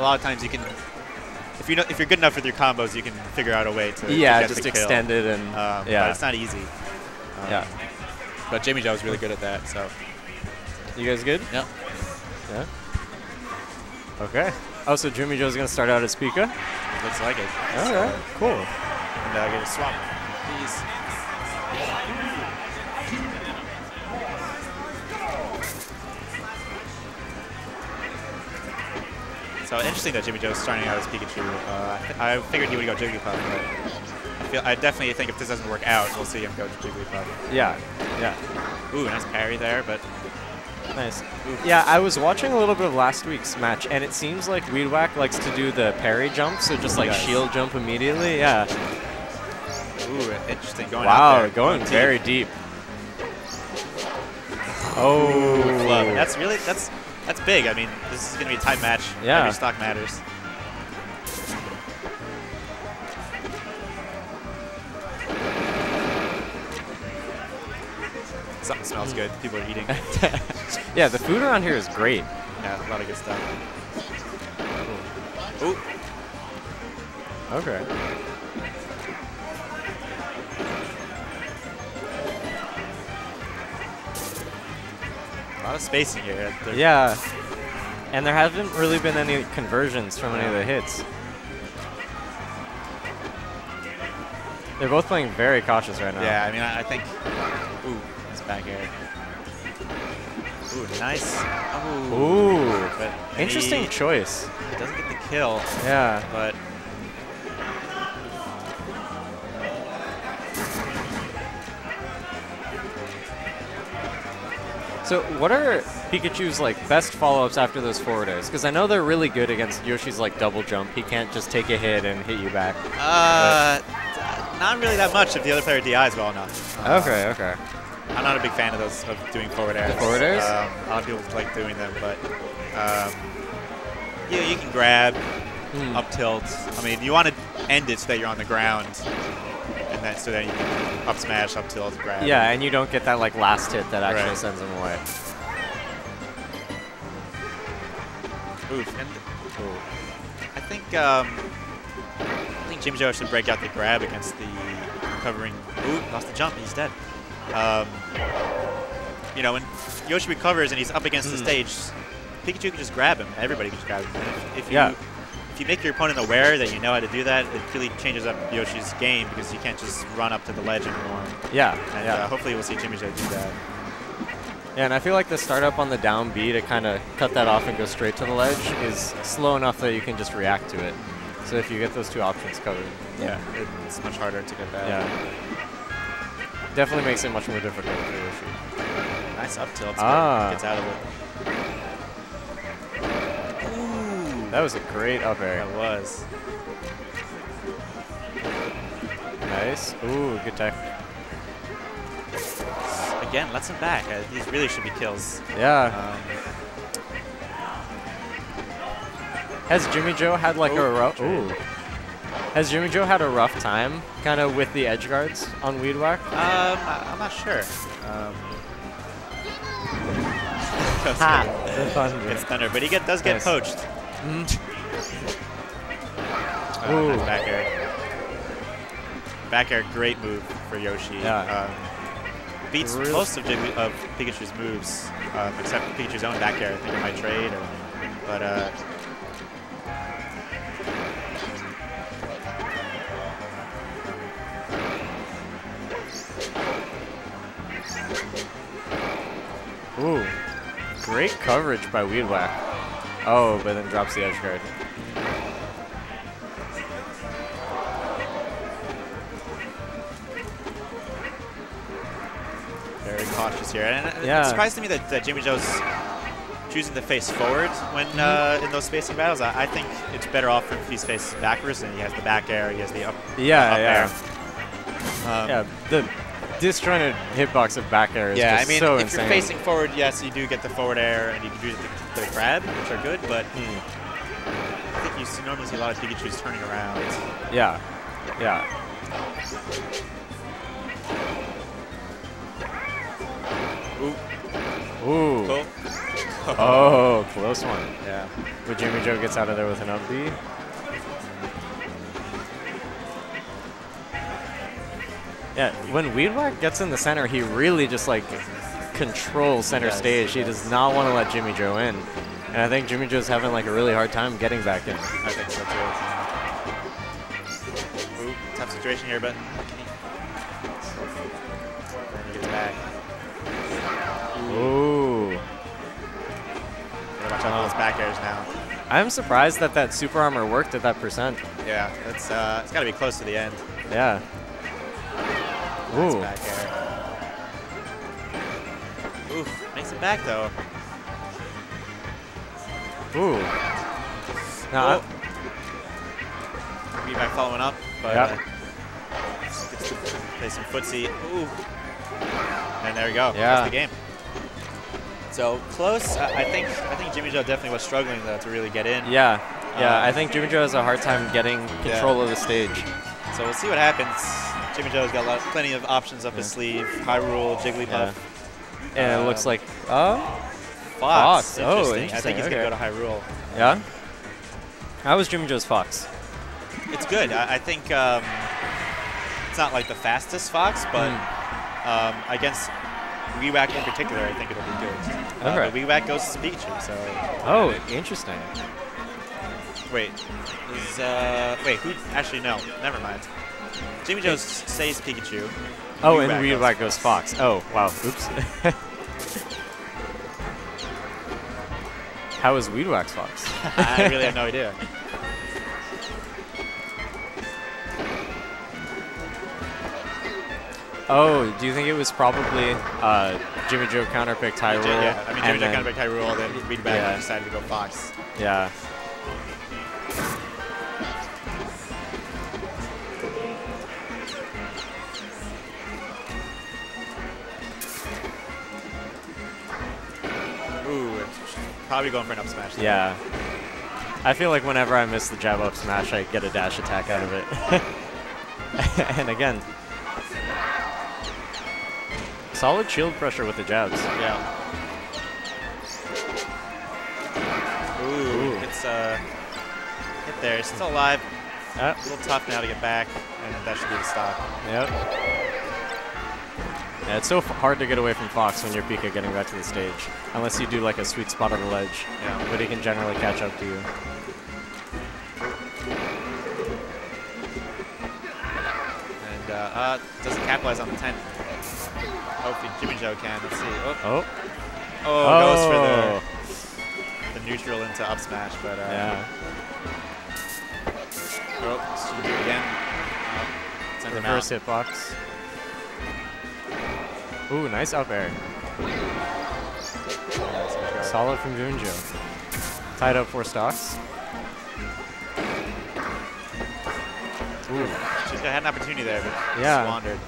a lot of times you can, if you're good enough with your combos, you can figure out a way to yeah, get just the kill. extend it and yeah, but it's not easy. Yeah, but Jimmy Joe's really good at that. So you guys good? Yep. Yeah. Okay. Oh, so Jimmy Joe's gonna start out as Pika? It looks like it. All right, cool. And get a swap. Please. So interesting that Jimmy Joe's starting out as Pikachu. I figured he would go Jigglypuff, but I definitely think if this doesn't work out, we'll see him go to Jigglypuff. Yeah, yeah. Ooh, nice parry there, but nice. Ooh. Yeah, I was watching a little bit of last week's match, and it seems like Weedwack likes to do the parry jump, so just like shield jump immediately. Yeah. Ooh, interesting. Going wow, out there. going very deep. Oh, that's big. I mean, this is going to be a tight match. Yeah. Every stock matters. Something smells good. People are eating. Yeah, the food around here is great. Yeah, a lot of good stuff. Ooh. Okay. A lot of spacing here. Yeah. And there haven't really been any conversions from any of the hits. They're both playing very cautious right now. Yeah, I mean, I think... Ooh, nice back air. Ooh, nice. Ooh. But interesting choice. He doesn't get the kill. Yeah. But... So what are Pikachu's like best follow-ups after those forward airs? Because I know they're really good against Yoshi's like double jump. He can't just take a hit and hit you back. Not really that much if the other player DIs well enough. Okay, okay. I'm not a big fan of those, of doing forward airs. The forward airs? A lot of people like doing them, but yeah, you can grab, up tilt. I mean, you want to end it so that you're on the ground, and then so that you can up smash, up tilt, grab. Yeah, and you don't get that like last hit that actually sends him away. Oof. And I think Jimmy Joe should break out the grab against the recovering. Ooh, lost the jump. He's dead. You know, when Yoshi recovers and he's up against the stage, Pikachu can just grab him. Everybody can just grab him. If you make your opponent aware that you know how to do that, it really changes up Yoshi's game because you can't just run up to the ledge anymore. Yeah. And hopefully we'll see Jimmy Joe do that. Yeah, and I feel like the startup on the down B to kind of cut that off and go straight to the ledge is slow enough that you can just react to it. So if you get those two options covered. Yeah, it's much harder to get that. Yeah. Definitely makes it much more difficult for Yoshi. Nice up tilt. Gets out of it. Ooh. That was a great up air. That was. Nice. Ooh, good tech. Again, lets him back. These really should be kills. Yeah. Has Jimmy Joe had like a rough? Ooh. Has Jimmy Joe had a rough time, kind of with the edge guards on Weedwack? I'm not sure. It's thunder, but he does get poached. Ooh. Nice back air. Back air, great move for Yoshi. Yeah. Beats most of Pikachu's moves, except Pikachu's own back air. I think it might trade, but. Ooh, great coverage by Weedwack. Oh, but then drops the edge guard. Very cautious here. And it surprised me that Jimmy Joe's choosing to face forward when in those spacing battles. I think it's better off if he's faced backwards and he has the back air, he has the up air. Yeah, the disjointed hitbox of back air is just so insane. If you're facing forward, yes, you do get the forward air and you can do the grab, which are good, but I think you normally see a lot of Pikachu's turning around. Yeah, yeah. Ooh. Ooh. Cool. Oh, close one. Yeah. But Jimmy Joe gets out of there with an up B. Yeah, when Weedwack gets in the center, he really just like controls center stage. He does not want to let Jimmy Joe in. And I think Jimmy Joe's having like a really hard time getting back in. I think so too. Ooh, tough situation here, but then he gets back. Ooh. Gotta watch out for those back airs now. I'm surprised that that super armor worked at that percent. Yeah, it's got to be close to the end. Yeah. Nice Ooh. back air. Ooh, makes it back though. Ooh. Now, Weedwack following up, but yep. Play some footsie. Ooh. And there we go. Yeah. That's the game. So close. I think Jimmy Joe definitely was struggling though to really get in. Yeah. Yeah, I think Jimmy Joe has a hard time getting control of the stage. So we'll see what happens. Jimmy Joe's got plenty of options up his sleeve. Hyrule, Jigglypuff. Yeah. And it looks like Fox. Oh, interesting. I think he's going to go to Hyrule. Yeah? How was Jimmy Joe's Fox? It's good. I think it's not like the fastest Fox, but against Weedwack in particular, I think it'll be good. Okay. But Weedwack goes to Pikachu, so... Oh, interesting. Wait. Who... Actually, no. Never mind. Jimmy Joe stays Pikachu. Oh, and Weedwack goes Fox. Oh, wow. Oops. How is Weedwack's Fox? I really have no idea. Oh, do you think it was probably Jimmy Joe counterpicked Hyrule? Yeah, I mean, Jimmy Joe counterpicked Hyrule, then Weedwack decided to go Fox. Yeah. Ooh, probably going for an up smash. Though. Yeah. I feel like whenever I miss the jab up smash, I get a dash attack out of it. And again, solid shield pressure with the jabs. Yeah. Ooh. It's hit there. It's still alive. A little tough now to get back, and that should be the stop. Yep. Yeah, it's so hard to get away from Fox when you're Pika getting back to the stage, unless you do like a sweet spot on the ledge. Yeah. But he can generally catch up to you. And doesn't capitalize on the 10. Hopefully Jimmy Joe can. Let's see. Goes for the neutral into up smash, but yeah. Should do it again. Send him out. Reverse hitbox. Ooh, nice up air. Solid from Jimmy Joe. Tied up 4 stocks. Ooh. She's had an opportunity there, but squandered.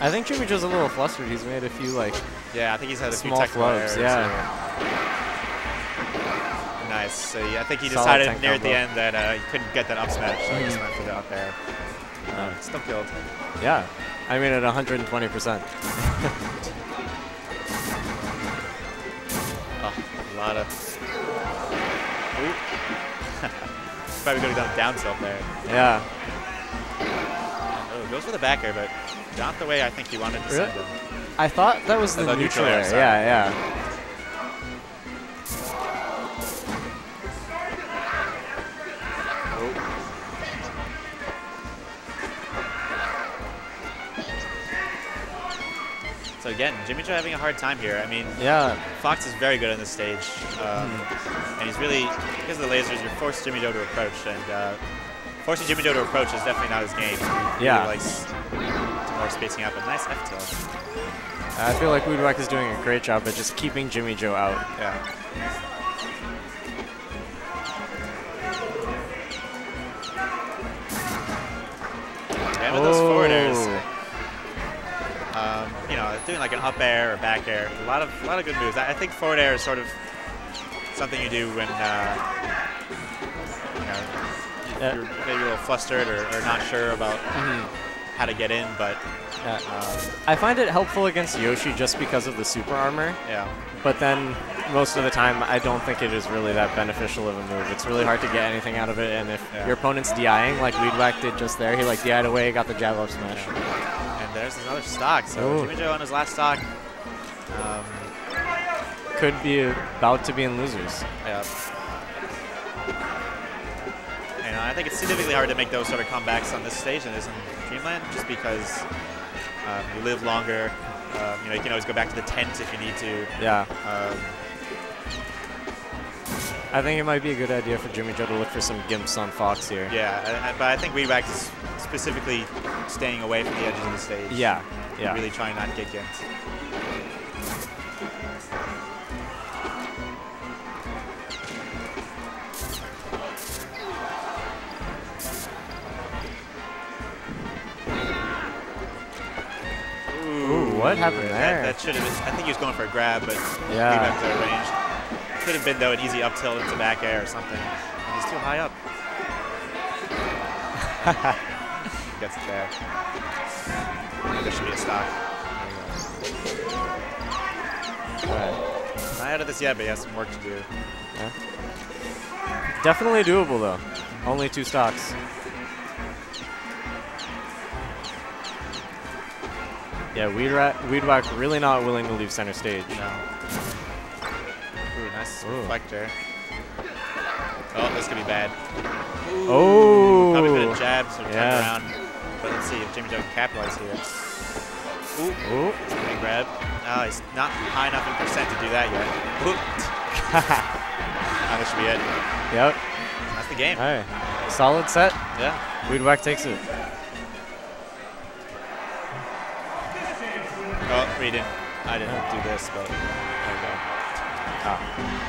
I think Jimmy Joe's a little flustered. He's made a few I think he's had a few small technical flubs. errors. Yeah. Nice. So I think he decided near the end that he couldn't get that up smash, so he just went for the up air. Still killed. Yeah. I mean, at 120%. A lot of... Ooh. Probably could have done down tilt there. Yeah. Oh, goes for the back air, but not the way I think he wanted to send him. I thought that was the neutral air. Yeah. So again, Jimmy Joe having a hard time here. I mean, Fox is very good on this stage, and he's really, because of the lasers, you're forced Jimmy Joe to approach, and forcing Jimmy Joe to approach is definitely not his game. He really likes more spacing out, but nice F tilt. I feel like Weedwack is doing a great job at just keeping Jimmy Joe out. Yeah. And with those forward airs, you know, doing like an up air or back air, a lot of good moves. I think forward air is sort of something you do when you're maybe a little flustered or not sure about how to get in, but I find it helpful against Yoshi just because of the super armor. Yeah. But then most of the time, I don't think it is really that beneficial of a move. It's really hard to get anything out of it, and if your opponent's DIing, like Weedwack did just there, he like DI'd away, got the jab up smash. And there's another stock. So Jimmy Joe on his last stock. Could be about to be in losers. Yeah. And I think it's significantly hard to make those sort of comebacks on this stage than it is in Dreamland, just because you live longer. You know, you can always go back to the tent if you need to. Yeah. I think it might be a good idea for Jimmy Joe to look for some gimps on Fox here. Yeah, but I think Weedwack is specifically staying away from the edges of the stage. Yeah, yeah. Really trying not to get gimped. What happened there? That should have been. I think he was going for a grab, but yeah. Weedwack arranged. Could have been, though, an easy up tilt into back air or something. And he's too high up. Gets it there. There should be a stock. Not out of this yet, but he has some work to do. Yeah. Definitely doable, though. Only 2 stocks. Yeah, Weedwack really not willing to leave center stage. No. Ooh, nice reflector. Oh, this could be bad. Ooh, probably could have jabbed or turned around. But let's see if Jimmy Joe can capitalize here. Ooh, big grab. Oh, he's not high enough in percent to do that yet. That should be it. Yep. That's the game. All right. Solid set. Yeah. Weedwack takes it. Oh, I didn't do this, but there we go.